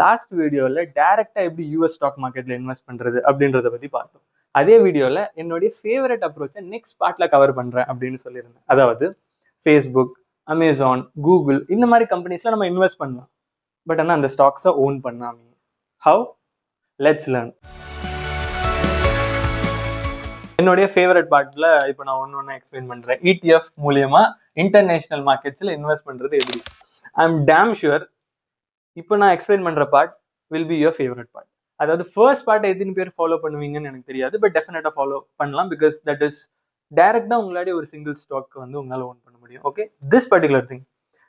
Last வீடியோல டைரக்டா எப்படி யூஎஸ் ஸ்டாக் மார்க்கெட்ல இன்வெஸ்ட் பண்றது அப்படின்றத பத்தி பார்த்தோம். அதே வீடியோல என்னுடைய ஃபேவரட் அப்ரோச்சை நெக்ஸ்ட் பார்ட்ல கவர் பண்றேன் அப்படின்னு சொல்லியிருந்தேன். அதாவது ஃபேஸ்புக், அமேசான், கூகுள் இந்த மாதிரி கம்பெனிஸ்ல நம்ம இன்வெஸ்ட் பண்ணலாம். பட் ஆனால் அந்த ஸ்டாக்ஸை ஓன் பண்ணாமே. ஹவ்? Let's learn. என்னுடைய ஃபேவரட் பார்ட்ல இப்போ நான் ஒன்று எக்ஸ்பிளைன் பண்றேன். ETF மூலியமா இன்டர்நேஷனல் மார்க்கெட்ஸ்ல இன்வெஸ்ட் பண்றது எப்படி. ஐ எம் டேம் ஷுர் இப்போ நான் எக்ஸ்பிளைன் பண்ற part will be your favourite part. அதாவது ஃபர்ஸ்ட் பார்ட் எத்தனை பேர் ஃபாலோ பண்ணுவீங்கன்னு எனக்கு தெரியாது, பட் டெஃபினட்டா ஃபாலோ பண்ணலாம். பிகாஸ் தட் இஸ் டைரக்டா உங்களாலே ஒரு சிங்கிள் ஸ்டாக் வந்து உங்களால ஓன் பண்ண முடியும். ஓகே, திஸ் பர்டிகுலர் திங்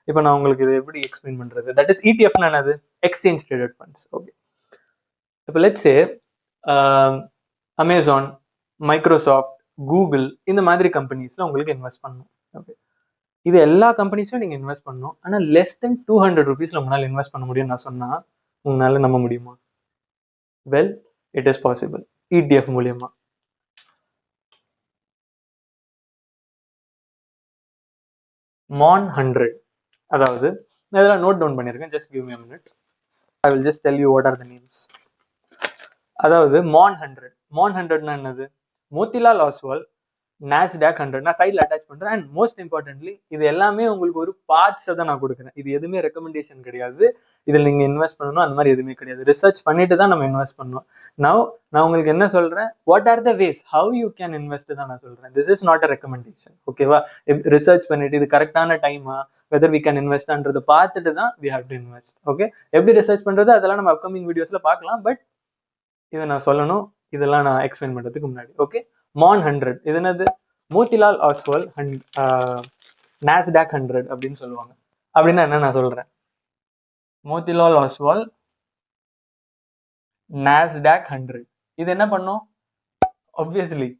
இப்போ நான் உங்களுக்கு இது எப்படி எக்ஸ்பிளைன் பண்றது. தட் இஸ் ETF என்னது? Exchange traded funds. ஓகே, இப்போ let's say Amazon, Microsoft, Google இந்த மாதிரி கம்பெனிஸ்ல உங்களுக்கு இன்வெஸ்ட் பண்ணணும். ஓகே, இது எல்லா கம்பெனிஸ்லும் நீங்க இன்வெஸ்ட் பண்ணணும். ஆனா லெஸ் தென் 200 rupeesல உங்களால இன்வெஸ்ட் பண்ண முடியும் நான் சொன்னா உங்களால நம்ப முடியுமா? Well, it is possible. ETF மூலியமா MON 100, அதாவது நான் இதெல்லாம் நோட் டவுன் பண்ணியிருக்கேன். Just give me a minute. I will just tell you what are the names. அதாவது MON 100. MON 100னா என்னது? மோதிலால் ஆஸ்வால் NASDAQ 100 நான் சைட்ல அட்டாச் பண்றேன். அண்ட் மோஸ்ட் இம்பார்ட்டன்ட்லி இது எல்லாமே உங்களுக்கு ஒரு பார்ட்ஸை தான் நான் கொடுக்குறேன். இது எதுவுமே ரெக்கமெண்டேஷன் கிடையாது. இதில் நீங்க இன்வெஸ்ட் பண்ணணும் அந்த மாதிரி எதுவுமே கிடையாது. ரிசர்ச் பண்ணிட்டு தான் நம்ம இன்வெஸ்ட் பண்ணணும். நான் உங்களுக்கு என்ன சொல்றேன், what are the ways how you can invest தான் நான் சொல்றேன். This is not a recommendation. ஓகேவா? ரிசர்ச் பண்ணிட்டு இது கரெக்டான டைமா, வெதர் வி கேன் இன்வெஸ்ட்ன்றது பார்த்துட்டு தான் we have to invest. Okay, எப்படி ரிசர்ச் பண்றது அதெல்லாம் நம்ம அப்கமிங் வீடியோஸ்ல பார்க்கலாம். பட் இதை நான் சொல்லணும், இதெல்லாம் நான் எக்ஸ்பிளைன் பண்றதுக்கு முன்னாடி. ஓகே, MON 100 இது என்னது? மோதிலால் ஆஸ்வால் NASDAQ 100 அப்படின்னு சொல்லுவாங்க. அப்படின்னா என்ன நான் சொல்றேன். மோதிலால் ஆஸ்வால் NASDAQ 100 இது என்ன பண்ணும்? ஆப்வியஸ்லி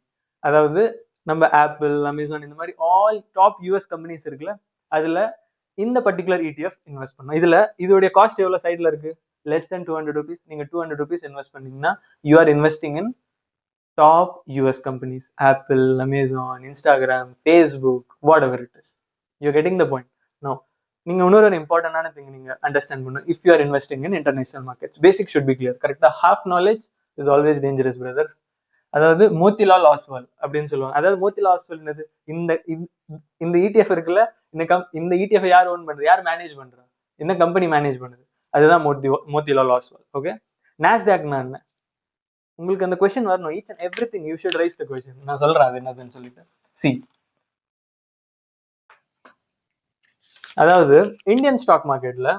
அதாவது நம்ம ஆப்பிள், அமேசான் இந்த மாதிரி ஆல் டாப் யூஎஸ் கம்பெனிஸ் இருக்குல்ல, அதுல இந்த பர்டிகுலர் ETF இன்வெஸ்ட் பண்ணும். இதுல இதோடைய காஸ்ட் எவ்வளவு சைட்ல இருக்கு? Less than 200 rupees. நீங்க 200 rupees இன்வெஸ்ட் பண்ணீங்கன்னா you are investing in top US companies, Apple, Amazon, Instagram, Facebook, whatever it is. You're getting the point. Now, நீங்க இன்னொரு இம்பார்ட்டன்டான திங் நீங்க அண்டர்ஸ்டாண்ட் பண்ணணும். If you are investing in international markets, basic should be clear. கரெக்டா? Half knowledge is always dangerous brother. அதாவது மோதிலால் ஆஸ்வால் அப்படின்னு சொல்லுவாங்க. அதாவது மோதிலால் ஆஸ்வால் என்னது? இந்த ETF இருக்குல்ல, இந்த ETF யார் ஓன் பண்றது, யார் மேனேஜ் பண்றா, என்ன கம்பெனி மேனேஜ் பண்ணுது, அதுதான் மோதிலால் ஆஸ்வால். ஓகே, NASDAQனா என்ன? உங்களுக்கு அந்த क्वेश्चन வரணும். Each and everything you should rice the question. நான் சொல்றேன் அது என்னதுன்னு சொல்லிட்டு. சி, அதாவது இந்தியன் ஸ்டாக் மார்க்கெட்ல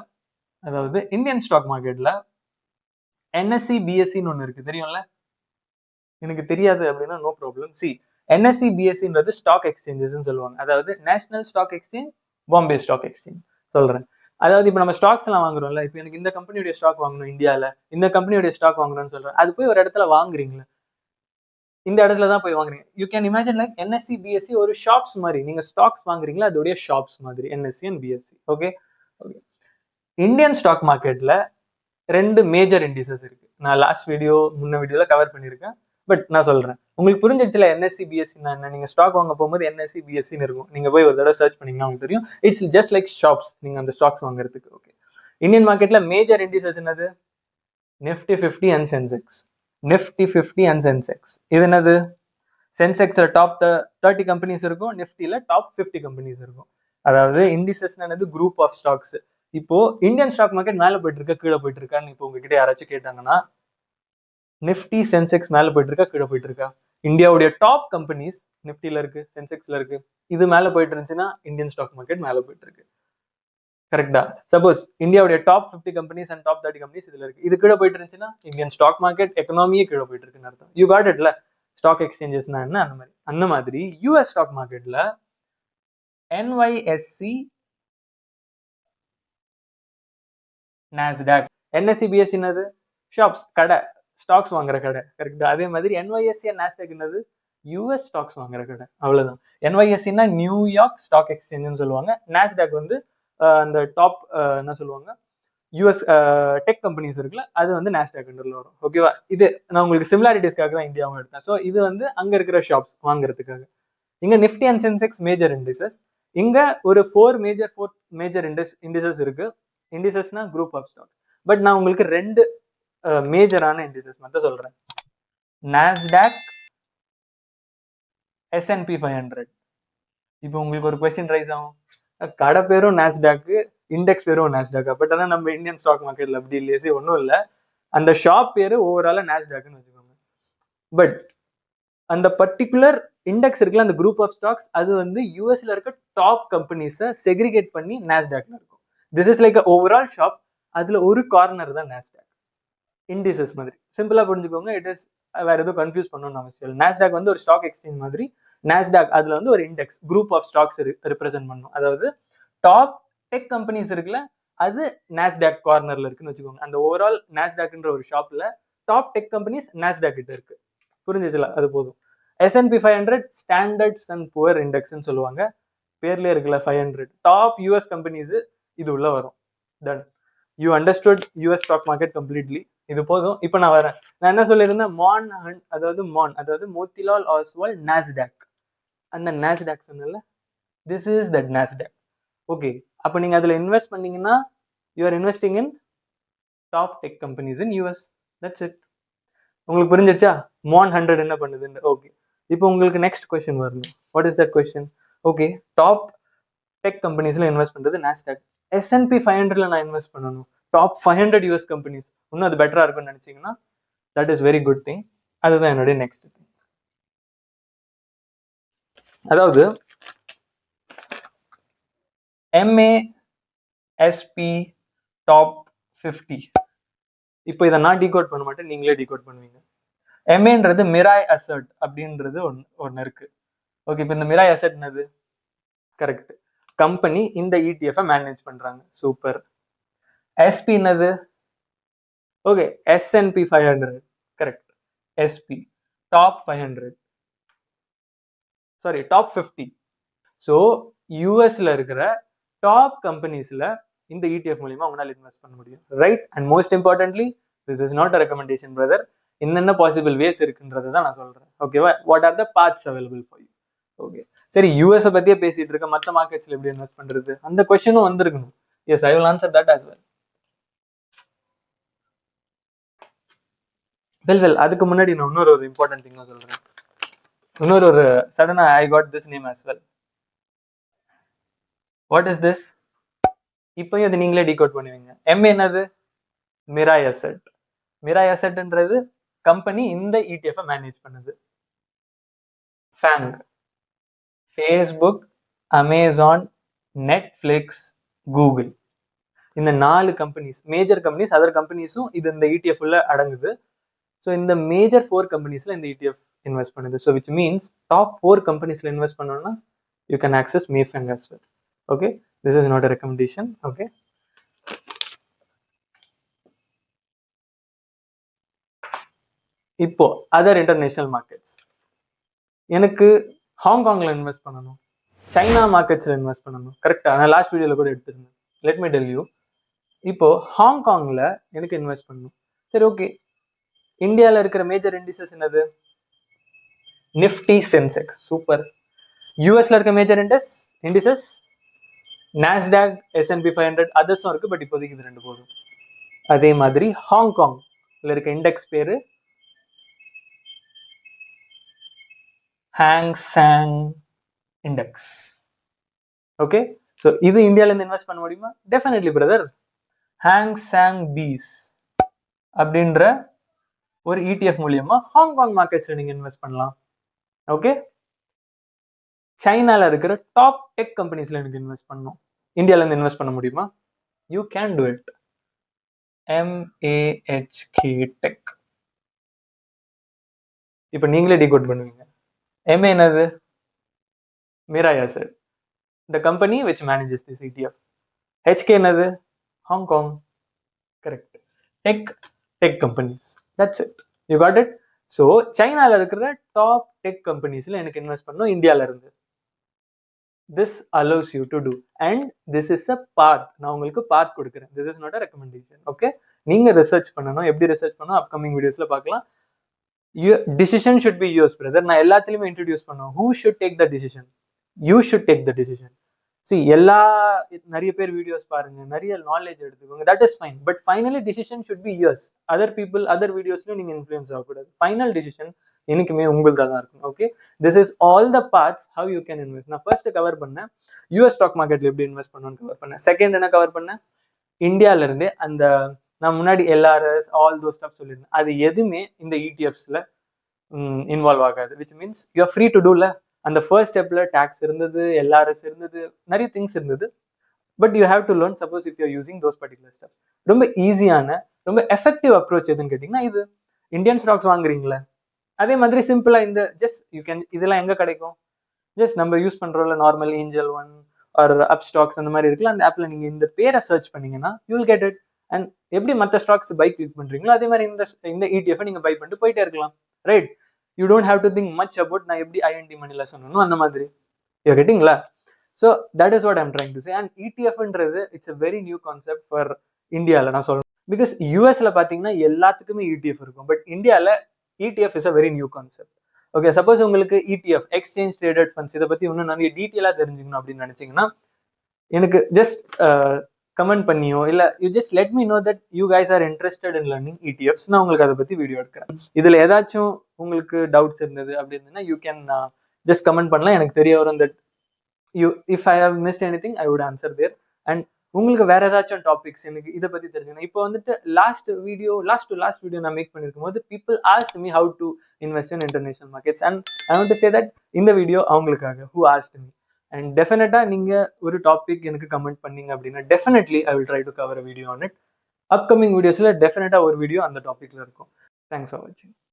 NSE BSE ன்னு ஒன்னு இருக்கு, தெரியும்ல? எனக்கு தெரியாது அப்படின்னா நோ ப்ராப்ளம். சி, NSE BSEன்றது ஸ்டாக் எக்ஸ்சேஞ்சஸ்ன்னு சொல்லுவாங்க. அதாவது national stock exchange, Bombay stock exchange சொல்றேன். அதாவது இப்போ நம்ம ஸ்டாக்ஸ் எல்லாம் வாங்குறோம்ல, இப்போ எனக்கு இந்த கம்பெனியோட ஸ்டாக் வாங்கணும், இந்தியாவில் இந்த கம்பெனியோட ஸ்டாக் வாங்கணும்னு சொல்றேன். அது போய் ஒரு இடத்துல வாங்குறீங்களா, இந்த இடத்துல தான் போய் வாங்குறீங்க. You can imagine like NSE BSE ஒரு ஷாப்ஸ் மாதிரி. நீங்க ஸ்டாக்ஸ் வாங்குறீங்களா, அதோடைய ஷாப்ஸ் மாதிரி NSE அண்ட் BSE. ஓகே, இந்தியன் ஸ்டாக் மார்க்கெட்ல 2 மேஜர் இண்டிசஸ் இருக்கு. நான் லாஸ்ட் முன்ன வீடியோல கவர் பண்ணியிருக்கேன். பட் நான் சொல்றேன், உங்களுக்கு புரிஞ்சிடுச்சுல NSE BSE என்ன? நீங்க ஸ்டாக் வாங்க போகும்போது NSE BSE இருக்கும். நீங்க போய் ஒரு தடவை சர்ச் பண்ணீங்கன்னா உங்களுக்கு தெரியும். இட்ஸ் ஜஸ்ட் லைக் ஷாப்ஸ், நீங்க அந்த ஸ்டாக்ஸ் வாங்குறதுக்கு. ஓகே, இந்தியன் மார்க்கெட்ல மேஜர் இண்டிசஸ் என்னது? Nifty 50 and Sensex. Nifty 50 and Sensex. இது என்னது? சென்செக்ஸ்ல டாப் 30 கம்பெனிஸ் இருக்கும், நிஃப்டில டாப் 50 கம்பெனிஸ் இருக்கும். அதாவது இண்டிசஸ் என்னது? Group of stocks. இப்போ இந்தியன் ஸ்டாக் மார்க்கெட் மேல போயிட்டு இருக்கா, கீழே போயிட்டு இருக்கான்னு இப்போ உங்ககிட்ட யாராச்சும் கேட்டாங்கன்னா, நிஃப்டி சென்செக்ஸ் மேல போயிட்டு இருக்கா, கீழே போயிட்டு இருக்கா? இந்தியாவுடைய டாப் கம்பெனிஸ் நிஃப்டில இருக்கு, சென்செக்ஸ்ல இருக்கு. இது மேல போயிட்டு இருந்துச்சுன்னா இந்தியன் ஸ்டாக் மார்க்கெட் மேல போயிட்டு இருக்கு. கரெக்டா? சப்போஸ் இந்தியாவுடைய top 50 companies and top 30 companies இதுல இருக்கு, இது கீழே போயிட்டு இருந்துச்சுன்னா இந்தியன் ஸ்டாக் மார்க்கெட் எக்கனாமியே கீழே போயிட்டு இருக்குன்னு அர்த்தம். யூ காட் இட்ல? ஸ்டாக் எக்ஸ்சேஞ்சஸ்னா என்ன? அந்த மாதிரி யூஎஸ் ஸ்டாக் மார்க்கெட்ல NYSE, NASDAQ, NSE BSE என்னது? ஷாப்ஸ், கடை, ஸ்டாக்ஸ் வாங்குற கடை. கரெக்டா? அதே மாதிரி NYSE and NASDAQ என்னது? US ஸ்டாக்ஸ் வாங்குற கடை. அவ்வளவுதான். NYSEனா நியூயார்க் ஸ்டாக் எக்ஸ்சேஞ்சுன்னு சொல்லுவாங்க. NASDAQ வந்து அந்த டாப் என்ன சொல்லுவாங்க, US டெக் கம்பெனிஸ் இருக்குல்ல, அது வந்து NASDAQ அண்டர்ல வரும். ஓகேவா? இது நான் உங்களுக்கு சிமிலாரிட்டிஸ்க்காக தான் இந்தியாவும் எடுத்தேன். ஸோ இது வந்து அங்க இருக்கிற ஷாப்ஸ் வாங்குறதுக்காக. இங்க Nifty and Sensex major indices. இங்க ஒரு 4 மேஜர் இண்டிசஸ் இருக்கு. இண்டிசஸ்னா குரூப் ஆஃப் ஸ்டாக்ஸ். பட் நான் உங்களுக்கு ரெண்டு மேஜரான இண்டிசஸ் மட்டும் சொல்றேன். Nasdaq, S&P 500. இப்போ உங்களுக்கு ஒரு கொஸ்டின் ரைஸ் ஆகும், கடை பேரும் நாஸ்டாக், இண்டெக்ஸ் பேரும் நாஸ்டாக், பட் ஆனால் நம்ம இந்தியன் ஸ்டாக் மார்க்கெட்ல அப்படி இல்லையே, ஒன்றும் இல்லை, அந்த ஷாப் பேரு ஓவராலா நாஸ்டாக்னு வச்சுக்கோங்க. பட் அந்த பர்டிகுலர் இண்டெக்ஸ் இருக்குல்ல, அந்த குரூப் ஆஃப் ஸ்டாக்ஸ், அது வந்து யூஎஸ்ல இருக்க டாப் கம்பெனிஸை செக்ரிகேட் பண்ணி நாஸ்டாக்ல இருக்கும். This is like overall shop, அதுல ஒரு கார்னர் தான் நாஸ்டாக். இண்டிசஸ் மாதிரி சிம்பிளா புரிஞ்சுக்கோங்க. இட் இஸ் வேற எதுவும் கன்ஃபியூஸ் பண்ணணும்னு அவசியம் இல்லை. நாஸ்டாக் வந்து ஒரு ஸ்டாக் எக்ஸ்சேஞ்ச் மாதிரி, நாஸ்டாக் அதுல வந்து ஒரு index group of stocks represent பண்ணும். அதாவது டாப் டெக் கம்பெனிஸ் இருக்குல்ல, அது நாஸ்டாக் கார்னர்ல இருக்குன்னு வச்சுக்கோங்க. அந்த ஓவரால் நாஸ்டாக்ன்ற ஒரு ஷாப்ல டாப் டெக் கம்பெனிஸ் நாஸ்டாக் கிட்ட இருக்கு. புரிஞ்சுச்சுல, அது போதும். S&P 500 ஸ்டாண்டர்ட்ஸ் அண்ட் புவர் இண்டெக்ஸ்ன்னு சொல்லுவாங்க. பேர்லயே இருக்குல்ல 500 டாப் யூஎஸ் கம்பெனிஸ் இது உள்ள வரும். Done you understood US stock market completely. இது போதும். இப்போ நான் வரேன். நான் என்ன சொல்லியிருந்தேன், அதாவது மோத்திலால் ஆஸ்வால் நாஸ்டாக். அந்த நாஸ்டாக் சொன்னல, this is that Nasdaq. Okay, அப்போ நீங்க அதுல இன்வெஸ்ட் பண்ணீங்கன்னா you are investing in top tech companies in US. That's it. உங்களுக்கு புரிஞ்சிருச்சா MON 100 என்ன பண்ணுதுன்னு? ஓகே, இப்போ உங்களுக்கு நெக்ஸ்ட் கொஸ்டின் வரணும். What is that question? Okay, top tech கம்பெனிஸ்ல இன்வெஸ்ட் பண்றது நாஸ்டாக். S&P 500ல நான் இன்வெஸ்ட் பண்ணணும், டாப் 500 யூஎஸ் கம்பெனிஸ், இன்னும் அது பெட்டரா இருக்கும்னு நினைச்சீங்கன்னா that is very good thing. அதுதான் என்னுடைய நெக்ஸ்ட் திங். அதாவது MASP டாப் 50. இப்போ இதை நான் டீகோட் பண்ண மாட்டேன், நீங்களே டீகோட் பண்ணுவீங்க. MAன்றது மிராய் அசட் அப்படின்றது ஒன்னு இருக்கு. ஓகே, இப்போ இந்த மிராய் அசட் என்னது? கரெக்ட், கம்பெனி இந்த ETF மேனேஜ் பண்றாங்க. சூப்பர். SP என்னது? Okay, S&P 500. Correct, SP top 500, sorry top 50. So யூஎஸ்ல இருக்கிற டாப் கம்பெனிஸ்ல இந்த ETF மூலியமா உங்களால் இன்வெஸ்ட் பண்ண முடியும், right? And most importantly, this is not a recommendation brother. என்னென்ன பாசிபிள் வேஸ் இருக்குன்றது தான் நான் சொல்றேன். ஓகேவா? What are the paths available for you? Okay, சரி, யூஎஸ் பத்தியே பேசிட்டு இருக்க, மற்ற மார்க்கெட்ஸ்ல எப்படி இன்வெஸ்ட் பண்றது, அந்த கொஸ்டினும் வந்திருக்கணும். Yes, I will answer that as well. Well அதுக்கு முன்னாடி நான் இன்னொரு ஒரு இம்பார்ட்டன்ட் திங் சொல்றேன். இன்னொரு சடனா I got this name as well. What is this? இப்பயும் அது நீங்களே டீகோட் பண்ணுவீங்க. MA என்னது? Mirai asset. மிராய் அசட்ன்றது கம்பெனி இந்த ETF மேனேஜ் பண்ணுது. FAANG, Facebook, Amazon, Netflix, Google, இந்த 4 கம்பெனிஸ், மேஜர் கம்பெனிஸ், அதர் கம்பெனிஸும் இது இந்த ETF உள்ள அடங்குது. ஸோ இந்த மேஜர் 4 கம்பெனிஸ்ல இந்த ETF இன்வெஸ்ட் பண்ணுது. ஸோ விச் மீன்ஸ் டாப் 4 கம்பெனிஸ்ல இன்வெஸ்ட் பண்ணோம்னா you can access MAFANG as well. Okay, this is not a recommendation. Okay, இப்போ அதர் இன்டர்நேஷனல் மார்க்கெட்ஸ். எனக்கு ஹாங்காங்ல இன்வெஸ்ட் பண்ணணும், சைனா மார்க்கெட்ஸ்ல இன்வெஸ்ட் பண்ணணும். கரெக்டா? நான் லாஸ்ட் வீடியோல கூட எடுத்திருந்தேன். Let me tell you. இப்போ ஹாங்காங்ல எனக்கு இன்வெஸ்ட் பண்ணணும். சரி, ஓகே, இந்தியாவில் இருக்கிற மேஜர் இண்டிசஸ் என்னது? நிஃப்டி, சென்செக்ஸ். சூப்பர். யூஎஸ்ல இருக்க மேஜர் இண்டிசஸ் நாஸ்டாக், S&P 500, அதர்ஸும் இருக்கு, பட் இப்போதைக்கு இது 2 போதும். அதே மாதிரி ஹாங்காங்ல இருக்க இண்டெக்ஸ் பேரு Hang Seng index. Okay, so இது இந்தியால இருந்து இன்வெஸ்ட் பண்ண முடியுமா? Definitely brother. Hang Seng BeES அப்படின்ற ஒரு ETF மூலியமா ஹாங்காங் மார்க்கெட்ஸ்ல நீங்க இன்வெஸ்ட் பண்ணலாம். ஓகே, சைனால இருக்கிற டாப் டெக் கம்பெனிஸ்ல எனக்கு இன்வெஸ்ட் பண்ணணும், இந்தியால இருந்து இன்வெஸ்ட் பண்ண முடியுமா? You can to it. MAHK tech. இப்போ நீங்களே டிகோட் பண்ணுவீங்க. MA என்னது? Mirai asset, the company which manages this ETF. HK என்னது? Hong Kong. Correct. Tech companies. That's it. You got it. So சைனால இருக்கிற டாப் டெக் கம்பெனிஸ்ல எனக்கு இன்வெஸ்ட் பண்ணணும் இந்தியால இருந்து. This allows you to do, and this is a path. நான் உங்களுக்கு பாத் கொடுக்குறேன். This is not a recommendation. Okay, நீங்க ரிசர்ச் பண்ணணும். எப்படி ரிசர்ச் பண்ணணும் அப்கமிங் வீடியோஸ்ல பார்க்கலாம். Decision should be yours, brother. நான் எல்லாத்துலயுமே இன்ட்ரோடியூஸ் பண்ணுவோம். Who should take the decision? You should take the decision. see எல்லா நிறைய பேர் வீடியோஸ் பாருங்க, நிறைய நாலேஜ் எடுத்துக்கோங்க, that is fine. But finally decision should be yours. Other people other வீடியோஸ்லயும் நீங்க இன்ஃப்ளூயன்ஸ் ஆகக்கூடாது. ஃபைனல் டிசிஷன் எனக்குமே உங்களுதா தான் இருக்கும். Okay, this is all the parts how you can invest. நான் ஃபர்ஸ்ட் கவர் பண்ணேன் யூஎஸ் ஸ்டாக் மார்க்கெட்ல எப்படி இன்வெஸ்ட் பண்ணணும்னு கவர் பண்ணேன். செகண்ட் என்ன கவர் பண்ணேன், இந்தியால இருந்து அந்த நான் முன்னாடி எல்ஆர்எஸ் ஆல் தோ ஸ்டப் சொல்லியிருந்தேன், அது எதுவுமே இந்த இடிஎஃப்ஸ்ல இன்வால்வ் ஆகாது. Which means you are free to டூல. அந்த ஃபர்ஸ்ட் ஸ்டெப்ல டாக்ஸ் இருந்தது, எல்ஆர்எஸ் இருந்தது, நிறைய திங்ஸ் இருந்தது. But you have to learn suppose if you using those particular step. ரொம்ப ஈஸியான ரொம்ப எஃபெக்டிவ் அப்ரோச் எதுன்னு கேட்டீங்கன்னா இது. இந்தியன் ஸ்டாக்ஸ் வாங்குறீங்களா, அதே மாதிரி சிம்பிளா இந்த ஜஸ்ட் யூ கேன், இதெல்லாம் எங்க கிடைக்கும், ஜஸ்ட் நம்ம யூஸ் பண்றோம்ல normal Angel One or Upstox அந்த மாதிரி இருக்குல்ல, அந்த ஆப்ல நீங்க இந்த பேரை சர்ச் பண்ணீங்கன்னா you will get it. And எப்படி மற்ற ஸ்டாக்ஸ் பை கிளிக் பண்றீங்களோ அதே மாதிரி இந்த ETF நீங்க பை பண்ணிட்டு போயிட்டே இருக்கலாம். Right, you don't have to think much about நான் எப்படி ஐஎன்டி மணில சொன்னணும் அந்த மாதிரி. யூ கெட்டிங்களா? So that is what I'm trying to say. And இடிஎஃப்ன்றது it's a very new concept for இந்தியாவில் நான் சொல்லணும். பிகாஸ் யூஎஸ்ல பார்த்தீங்கன்னா எல்லாத்துக்குமே ETF இருக்கும், பட் இந்தியாவில் ETF is a very new concept. Okay, suppose உங்களுக்கு ETF எக்ஸ்சேஞ்ச் ட்ரேடட் ஃபண்ட்ஸ் இதை பற்றி இன்னும் நிறைய டீட்டெயிலாக தெரிஞ்சுக்கணும் அப்படின்னு நினைச்சீங்கன்னா எனக்கு ஜஸ்ட் கமெண்ட் பண்ணியோ இல்லை you just let me know that you guys are interested in learning ETFs. நான் உங்களுக்கு அதை பற்றி வீடியோ எடுக்கிறேன். இதில் ஏதாச்சும் உங்களுக்கு டவுட்ஸ் இருந்தது அப்படின்னா யூ கேன் ஜஸ்ட் கமெண்ட் பண்ணலாம், எனக்கு தெரிய வரும். That you if I have missed anything I would answer there. And உங்களுக்கு வேற ஏதாச்சும் டாபிக்ஸ் எனக்கு இதை பத்தி தெரிஞ்சுக்கணும். இப்போ வந்துட்டு லாஸ்ட் வீடியோ நான் மேக் பண்ணிருக்கும் போது people asked me how to invest in international markets. And I want to say that இந்த வீடியோ அவங்களுக்காக ஹூ ஆஸ்க்ட் மீ. அண்ட் டெஃபினட்டா நீங்க ஒரு டாபிக் எனக்கு கமெண்ட் பண்ணீங்க அப்படின்னா definitely I will try to cover a video on it. Upcoming வீடியோஸ்ல டெஃபினட்டா ஒரு வீடியோ அந்த டாபிக்ல இருக்கும். தேங்க்ஸ் ஃபார் வாட்சிங்.